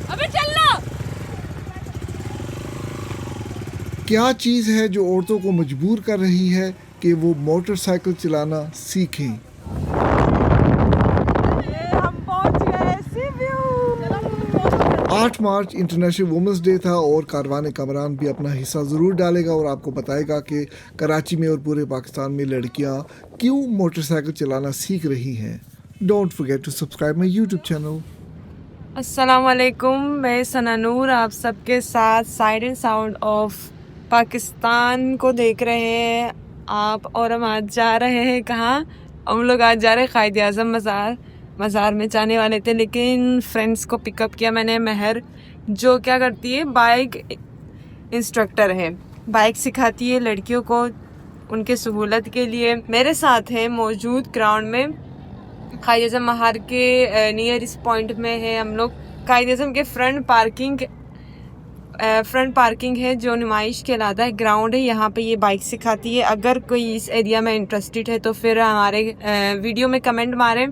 अबे चलना। क्या चीज़ है जो औरतों को मजबूर कर रही है कि वो मोटरसाइकिल चलाना सीखें? हम पहुंच गए सी व्यू। 8 मार्च इंटरनेशनल वुमेंस डे था और कारवान कमरान भी अपना हिस्सा ज़रूर डालेगा और आपको बताएगा कि कराची में और पूरे पाकिस्तान में लड़कियां क्यों मोटरसाइकिल चलाना सीख रही हैं। Don't forget to subscribe my YouTube channel. अस्सलाम वालेकुम, मैं सना नूर आप सबके साथ साइड साउंड ऑफ पाकिस्तान को देख रहे हैं आप। और हम आज जा रहे हैं कहाँ? हम लोग आज जा रहे हैं कायद आज़म मज़ार में जाने वाले थे, लेकिन फ्रेंड्स को पिकअप किया मैंने। महर जो क्या करती है, बाइक इंस्ट्रक्टर है, बाइक सिखाती है लड़कियों को उनके सहूलत के लिए। मेरे साथ है मौजूद ग्राउंड में कायद आज़म महार के नियर इस पॉइंट में है हम लोग। कायद आज़म के फ्रंट पार्किंग है जो नुमाइश कहलाता है, ग्राउंड है। यहाँ पे ये बाइक सिखाती है। अगर कोई इस एरिया में इंटरेस्टेड है तो फिर हमारे वीडियो में कमेंट मारे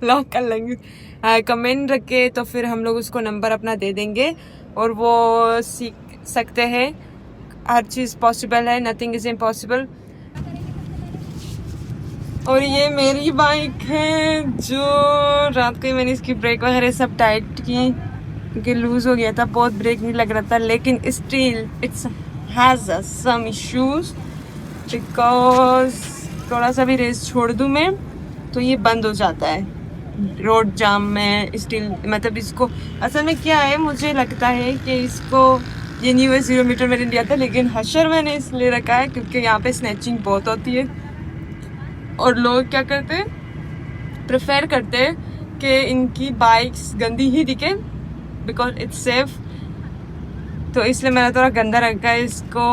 लॉक कर लेंगे। कमेंट रखे तो फिर हम लोग उसको नंबर अपना दे देंगे और वो सीख सकते हैं। हर चीज़ पॉसिबल है, नथिंग इज़ इम्पॉसिबल। और ये मेरी बाइक है जो रात को ही मैंने इसकी ब्रेक वगैरह सब टाइट की क्योंकि लूज़ हो गया था, बहुत ब्रेक नहीं लग रहा था। लेकिन still it's has some issues because थोड़ा सा भी रेस छोड़ दूँ मैं तो ये बंद हो जाता है रोड जाम में। स्टिल मतलब इसको असल में क्या है, मुझे लगता है कि इसको ये न्यू 0 मीटर मैंने लिया था, लेकिन हशर मैंने इसलिए रखा है क्योंकि यहाँ पे स्नैचिंग बहुत होती है और लोग क्या करते हैं, प्रेफर करते हैं कि इनकी बाइक्स गंदी ही दिखे बिकॉज इट्स सेफ। तो इसलिए मैंने थोड़ा गंदा रखा है इसको।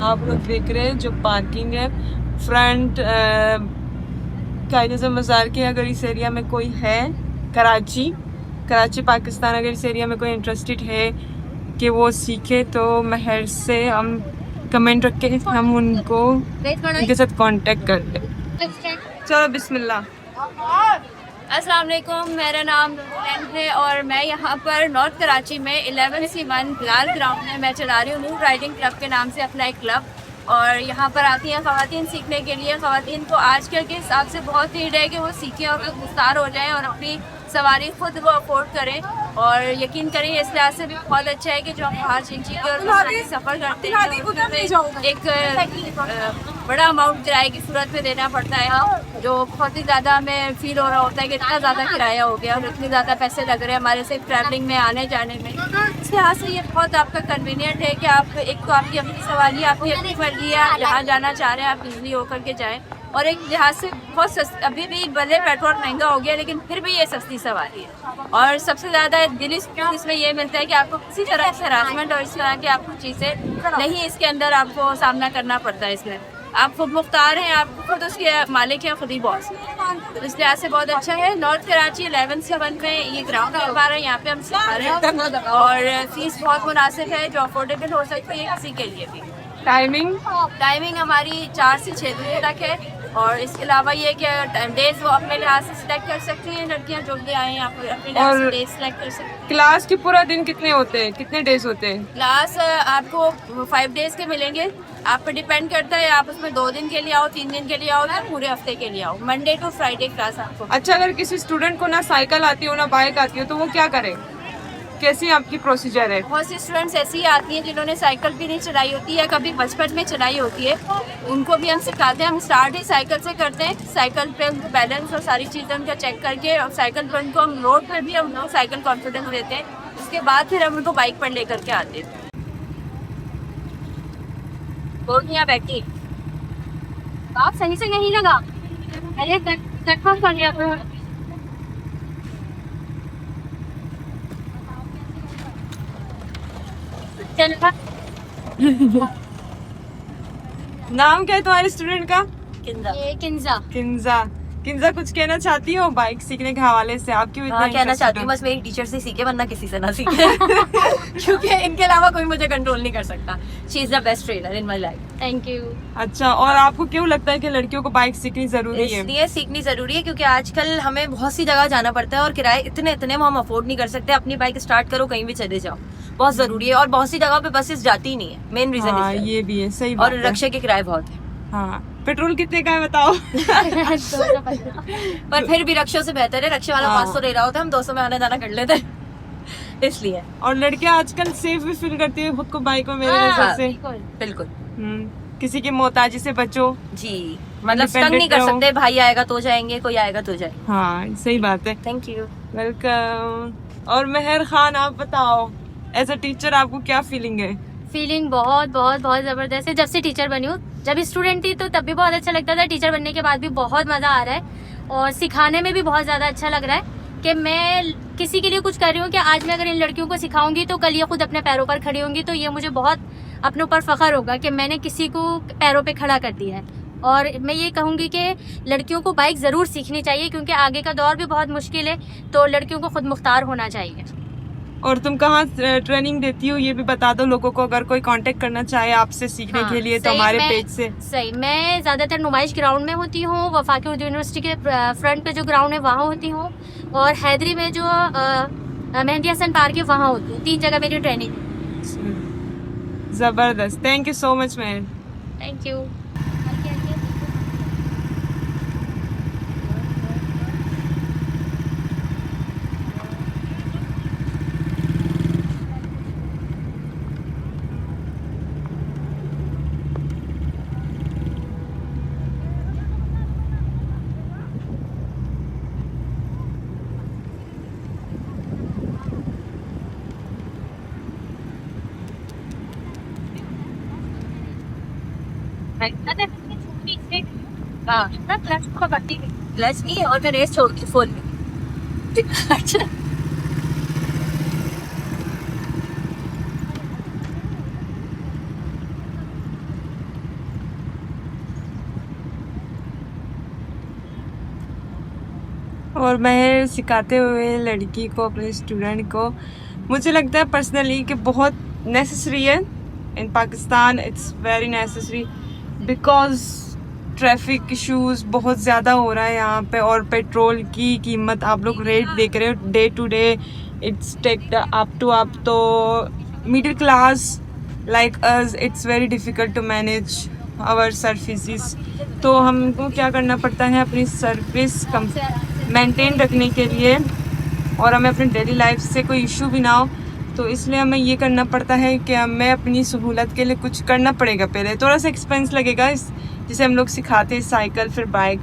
आप लोग देख रहे हैं जो पार्किंग है फ्रंट कायद आज़म मज़ार के। अगर इस एरिया में कोई है, कराची पाकिस्तान, अगर इस एरिया में कोई इंटरेस्टेड है कि वो सीखे तो महर से हम कमेंट रख के हम उनको उनके साथ कांटेक्ट करते हैं। चलो बिस्मिल्लाह। अस्सलाम वालेकुम, मेरा नाम नूरजैन है और मैं यहाँ पर नॉर्थ कराची में 11C1 बिलाल ग्राउंड में मैं चला रही हूँ नूर राइडिंग क्लब के नाम से अपना एक क्लब। और यहाँ पर आती हैं ख़वातीन सीखने के लिए। ख़वातीन को आजकल के हिसाब से बहुत नीड है कि वो सीखें और गिरफ्तार हो जाएं और अपनी सवारी खुद वो अफोर्ड करें। और यकीन करें इस लिहाज से भी बहुत अच्छा है कि जो हम बाहर चिंची और सफ़र करते हैं एक बड़ा अमाउंट किराए की सूरत में देना पड़ता है, जो बहुत ही ज़्यादा हमें फील हो रहा होता है कि इतना ज़्यादा किराया हो गया और इतने ज़्यादा पैसे लग रहे हैं हमारे से ट्रैवलिंग में आने जाने में। इस लिहाज से ये बहुत आपका कन्वीनियंट है कि आप एक तो आपकी अपनी सवारी, आपकी अपनी मर्जी है, आप जहाँ जाना चाह रहे हैं आप इजली होकर के जाएँ। और एक लिहाज से बहुत अभी भी भले पेट्रोल महंगा हो गया लेकिन फिर भी ये सस्ती सवारी है। और सबसे ज़्यादा दिली सुकून इसमें यह मिलता है कि आपको किसी तरह से हरासमेंट और इस तरह की आपको चीज़ें नहीं इसके अंदर आपको सामना करना पड़ता है। इसमें आप खुद मुख्तार हैं, आप खुद उसके मालिक हैं, खुद ही बॉस हैं। तो इस लिहाज से बहुत अच्छा है। नॉर्थ कराची 11C1 में ये ग्राउंड करवा रहे हैं, यहाँ पे हम सिखा रहे हैं और फीस बहुत मुनासिब है जो अफोर्डेबल हो सकती है किसी के लिए भी। टाइमिंग हमारी 4 से 6 बजे तक है। और इसके अलावा ये कि डेज वो अपने लिहाज से सिलेक्ट कर सकती हैं लड़कियां जो भी आए हैं, आप अपने लिहाज से डेज सिलेक्ट कर सकती हैं। क्लास के पूरा दिन कितने होते हैं, कितने डेज होते हैं? क्लास आपको 5 डेज के मिलेंगे। आप पर डिपेंड करता है आप उसमें 2 दिन के लिए आओ, 3 दिन के लिए आओ या पूरे हफ्ते के लिए आओ। मंडे टू फ्राइडे क्लास आपको। अच्छा, अगर किसी स्टूडेंट को ना साइकिल आती हो ना बाइक आती हो तो वो क्या करे, कैसी आपकी प्रोसीजर है? बहुत सी स्टूडेंट्स ऐसी आती हैं जिन्होंने साइकिल भी नहीं चलाई होती है, कभी बचपन में चलाई होती है, उनको भी हम सिखाते हैं। हम स्टार्ट ही साइकिल से करते हैं। साइकिल पे उनको बैलेंस और सारी चीज़ें उनका चेक करके और साइकिल पर उनको हम रोड पर भी हम लोग साइकिल कॉन्फिडेंस देते हैं। उसके बाद फिर हम उनको बाइक पर लेकर के आते हैं। यहाँ बैठी आप सही से नहीं लगा, अरे कर लिया नाम क्या है तुम्हारे स्टूडेंट का? किंजा। किंजा। किंजा कुछ कहना चाहती हो बाइक सीखने के हवाले से? आप क्यों इतना हाँ, कहना interested चाहती हूँ हो? बस मेरी टीचर से सीखे, वरना किसी से ना सीखे क्योंकि इनके अलावा कोई मुझे कंट्रोल नहीं कर सकता। She is the best trainer in my life. Thank you. अच्छा, और आपको क्यों लगता है कि लड़कियों को बाइक सीखनी जरूरी है? इसलिए सीखनी जरूरी है क्योंकि आजकल हमें बहुत सी जगह जाना पड़ता है और किराए इतने इतने वो हम अफोर्ड नहीं कर सकते। अपनी बाइक स्टार्ट करो, कहीं भी चले जाओ, बहुत जरूरी है। और बहुत सी जगह पे बसेस जाती ही नहीं है, मेन रीजन हाँ, है। ये भी है, सही बात और है। रक्षा के किराए बहुत है। हाँ, पेट्रोल कितने का है बताओ? पर फिर भी रक्षा से बेहतर है। रक्षा वाला हाँ। 500 ले रहा होता है, हम 200 में आना जाना कर लेते हैं इसलिए। और लड़कियां आजकल सेफ भी फील करती है खुद को बाइक में, मेरे हाँ, नजर से। बिल्कुल किसी की मोहताजी से बचो। जी, मतलब तंग नहीं कर रहो। सकते। भाई आएगा तो जाएंगे, कोई आएगा तो जाए। हाँ, सही बात है। Thank you. वेलकम। और मेहर खान, आप बताओ, एज अ टीचर आपको क्या फीलिंग है? फीलिंग बहुत बहुत बहुत ज़बरदस्त है। जब से टीचर बनी हूँ, जब स्टूडेंट थी तो तब भी बहुत अच्छा लगता था, टीचर बनने के बाद भी बहुत मज़ा आ रहा है और सिखाने में भी बहुत ज़्यादा अच्छा लग रहा है कि मैं किसी के लिए कुछ कर रही हूँ कि आज मैं अगर इन लड़कियों को सिखाऊंगी तो कल ये खुद अपने पैरों पर खड़ी होंगी, तो ये मुझे बहुत अपने ऊपर फ़ख्र होगा कि मैंने किसी को पैरों पे खड़ा कर दिया है। और मैं ये कहूँगी कि लड़कियों को बाइक ज़रूर सीखनी चाहिए क्योंकि आगे का दौर भी बहुत मुश्किल है, तो लड़कियों को खुद मुख्तार होना चाहिए। और तुम कहाँ ट्रेनिंग देती हो ये भी बता दो लोगों को, अगर कोई कांटेक्ट करना चाहे आपसे सीखने हाँ, के लिए तो सही, हमारे मैं- पेज से। सही, मैं ज़्यादातर नुमाइश ग्राउंड में होती हूँ, वफाकी उर्दू यूनिवर्सिटी के फ्रंट पे जो ग्राउंड है वहाँ होती हूँ, और हैदरी में जो मेहंदी हसन पार्क है वहाँ होती हूँ। 3 जगह मेरी ट्रेनिंग है। जबरदस्त, thank you so much Mehar. Thank you. हाँ, क्लच नहीं है और मैं रेस छोड़ दी फुल। अच्छा, और मैं सिखाते हुए लड़की को, अपने स्टूडेंट को, मुझे लगता है पर्सनली कि बहुत नेसेसरी है in Pakistan. It's very necessary because traffic issues बहुत ज़्यादा हो रहा है यहाँ पे, और पेट्रोल की कीमत आप लोग रेट देख रहे हो day to day, it's take up to up. तो middle class like us, it's very difficult to manage our services. तो हमको क्या करना पड़ता है अपनी सर्विस मेंटेन रखने के लिए, और हमें अपनी डेली लाइफ से कोई इशू भी ना हो, तो इसलिए हमें ये करना पड़ता है कि हमें अपनी सहूलत के लिए कुछ करना पड़ेगा। पहले थोड़ा सा एक्सपेंस लगेगा, जिसे हम लोग सिखाते हैं साइकिल फिर बाइक,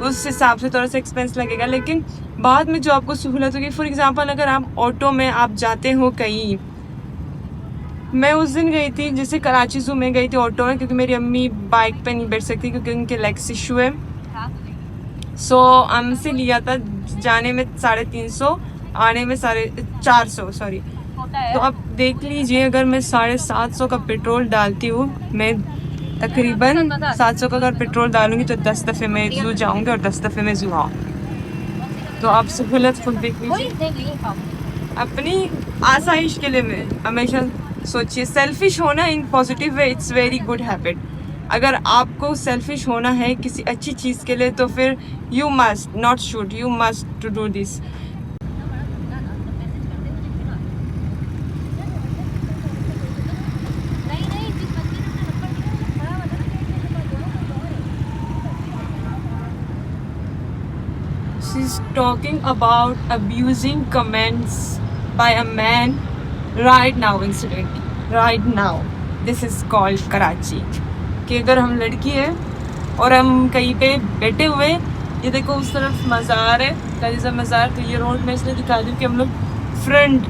उस हिसाब से थोड़ा सा एक्सपेंस लगेगा, लेकिन बाद में जो आपको सहूलत होगी। फॉर एग्जांपल अगर आप ऑटो में आप जाते हो कहीं, मैं उस दिन गई थी जैसे कराची ज़ू में गई थी ऑटो में, क्योंकि मेरी अम्मी बाइक पे नहीं बैठ सकती क्योंकि उनके लेग्स इशू है। सो हमसे लिया था जाने में 350, आने में 450, सॉरी। तो अब देख लीजिए, अगर मैं 750 का पेट्रोल डालती हूँ, मैं तकरीबन 700 का अगर पेट्रोल डालूंगी तो 10 दफ़े मैं ज़ू जाऊँगी और 10 दफ़े मैं ज़ू आऊँ। तो आप सहूलत खुद देख लीजिए। अपनी आसाइश के लिए मैं हमेशा सोचिए, सेल्फिश होना in positive way, it's very good habit. अगर आपको सेल्फिश होना है किसी अच्छी चीज़ के लिए तो फिर you must not should, you must to do this. She's talking about abusing comments by a man right now incident. Right now. This is called Karachi. कि अगर हम लड़की है और हम कहीं पे बैठे हुए, ये देखो उस तरफ मज़ार है, कलीजा मज़ार, तो ये रोड में इसलिए दिखा दूँ कि हम लोग फ्रंट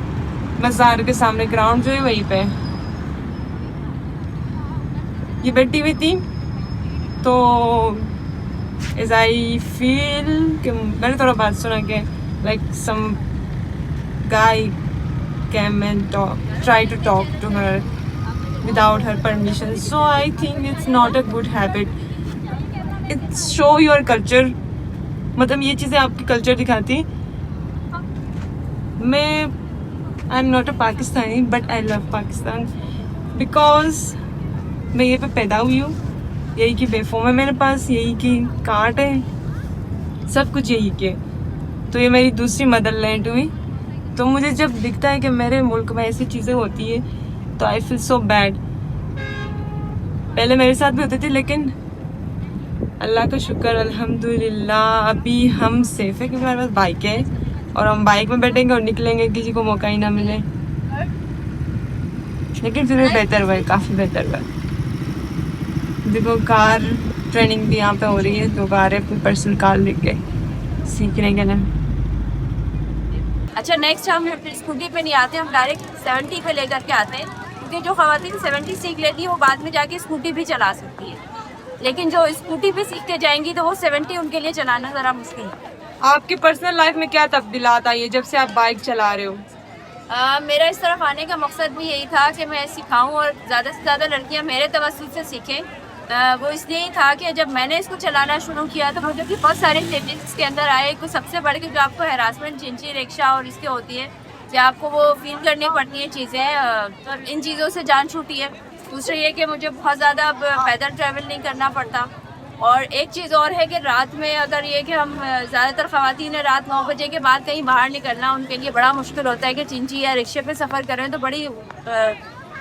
मज़ार के सामने ग्राउंड जो है वहीं पे ये बैठी हुई थी। तो as I feel कि मैंने थोड़ा बात सुना कि like some guy came and try to talk to her without her permission. So I think it's not a good habit. It's show your culture मतलब ये चीज़ें आपकी कल्चर दिखाती हैं। मैं I am not a Pakistani but I love Pakistan because मैं ये पे पैदा हुई हूँ, यही की बेफॉर्म है मेरे पास, यही की कार्ड है, सब कुछ यही के। तो ये मेरी दूसरी मदरलैंड हुई। तो मुझे जब दिखता है कि मेरे मुल्क में ऐसी चीज़ें होती है तो आई फील सो बैड। पहले मेरे साथ भी होती थी, लेकिन अल्लाह का शुक्र अल्हम्दुलिल्लाह अभी हम सेफ है क्योंकि हमारे पास बाइक है और हम बाइक में बैठेंगे और निकलेंगे, किसी को मौका ही ना मिले। लेकिन फिर भी बेहतर हुआ है, काफ़ी बेहतर हुआ है। देखो कार ट्रेनिंग भी यहाँ पे हो रही है, तो कार है अपनी पर्सनल कार लेके सीखने के लिए। अच्छा, नेक्स्ट हम स्कूटी पे नहीं आते, हम डायरेक्ट 70 पे लेकर के आते हैं, क्योंकि जो ख़वातीन 70 सीख लेती है वो बाद में जाके स्कूटी भी चला सकती है, लेकिन जो स्कूटी पे सीख के जाएंगी तो वो 70 उनके लिए चलाना ज़रा मुश्किल है। आपकी पर्सनल लाइफ में क्या तब्दीलात आई है जब से आप बाइक चला रहे हो? मेरा इस तरफ आने का मकसद भी यही था कि मैं सिखाऊं और ज़्यादा से ज़्यादा लड़कियां मेरे तवज्जुह से सीखें। वो इसलिए ही था कि जब मैंने इसको चलाना शुरू किया तो मुझे भी बहुत सारे चेंजेस इसके अंदर आए। कुछ सबसे बड़े के जो आपको हैरासमेंट चिंची रिक्शा और इसके होती है कि आपको वो फील करनी पड़ती हैं चीज़ें, तो इन चीज़ों से जान छूटी है। दूसरा ये कि मुझे बहुत ज़्यादा अब पैदल ट्रैवल नहीं करना पड़ता। और एक चीज़ और है कि रात में अगर ये कि हम ज़्यादातर ख़वातीन ने रात 9 बजे के बाद कहीं बाहर निकलना उनके लिए बड़ा मुश्किल होता है कि चिंची या रिक्शे पे सफ़र करें तो बड़ी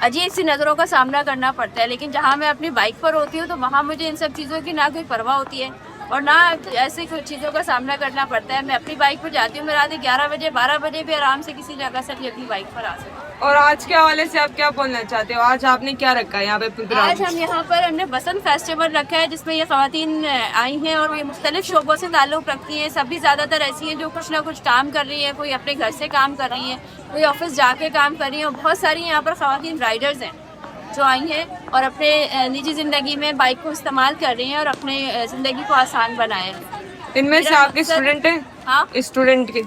अजीब सी नज़रों का सामना करना पड़ता है। लेकिन जहाँ मैं अपनी बाइक पर होती हूँ तो वहाँ मुझे इन सब चीज़ों की ना कोई परवाह होती है और ना ऐसी कुछ चीज़ों का सामना करना पड़ता है। मैं अपनी बाइक पर जाती हूँ, मैं रात 11 बजे 12 बजे भी आराम से किसी जगह से भी अपनी बाइक पर आ सकती हूँ। और आज के हवाले से आप क्या बोलना चाहते हो? आज आपने क्या रखा है यहाँ पे प्रोग्राम? आज हम यहाँ पर हमने बसंत फेस्टिवल रखा है जिसमें ये ख़वातीन आई हैं और ये मुख्तलिफ शोबों से ताल्लुक़ रखती हैं। सभी ज़्यादातर ऐसी हैं जो कुछ ना कुछ काम कर रही हैं, कोई अपने घर से काम कर रही हैं, कोई ऑफिस जाके काम कर रही हैं। और बहुत सारी यहाँ पर ख़वातीन राइडर्स हैं जो आई हैं और अपने निजी ज़िंदगी में बाइक को इस्तेमाल कर रही हैं और अपने ज़िंदगी को आसान बनाया है। इनमें से आपके स्टूडेंट हैं? हाँ, स्टूडेंट के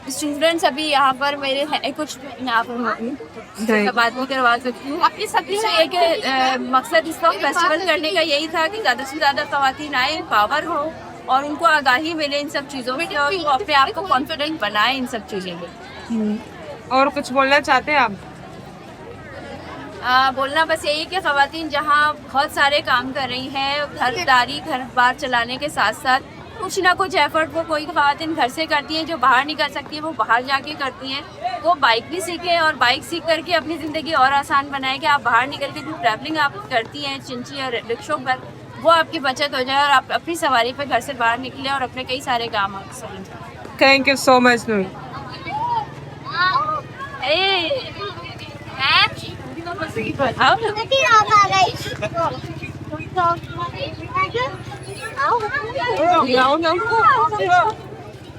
स्टूडेंट्स अभी यहाँ पर मेरे हैं कुछ, यहाँ पर बात नहीं करवा सकती हूँ। अपनी सबकी से ये कि मकसद इस वक्त फेस्टिवल करने का यही था कि ज़्यादा से ज़्यादा ख़वातीन आए, पावर हो और उनको आगाही मिले इन सब चीज़ों में और वो अपने आप को कॉन्फिडेंट बनाए इन सब चीज़ों में। और कुछ बोलना चाहते हैं आप? बोलना बस यही कि ख़वातीन जहाँ बहुत सारे काम कर रही हैं, घरदारी घर बार चलाने के साथ साथ कुछ ना कुछ एफर्ट वो कोई ख़वातीन घर से करती हैं, जो बाहर नहीं कर सकती हैं वो बाहर जाके करती हैं। वो बाइक भी सीखें और बाइक सीख करके अपनी ज़िंदगी और आसान बनाएं कि आप बाहर निकल के जो ट्रैवलिंग आप करती हैं चिंची और रिक्शों पर, वो आपकी बचत हो जाए और आप अपनी सवारी पर घर से बाहर निकलें और अपने कई सारे काम आप करें। थैंक यू सो मच नूर। आओ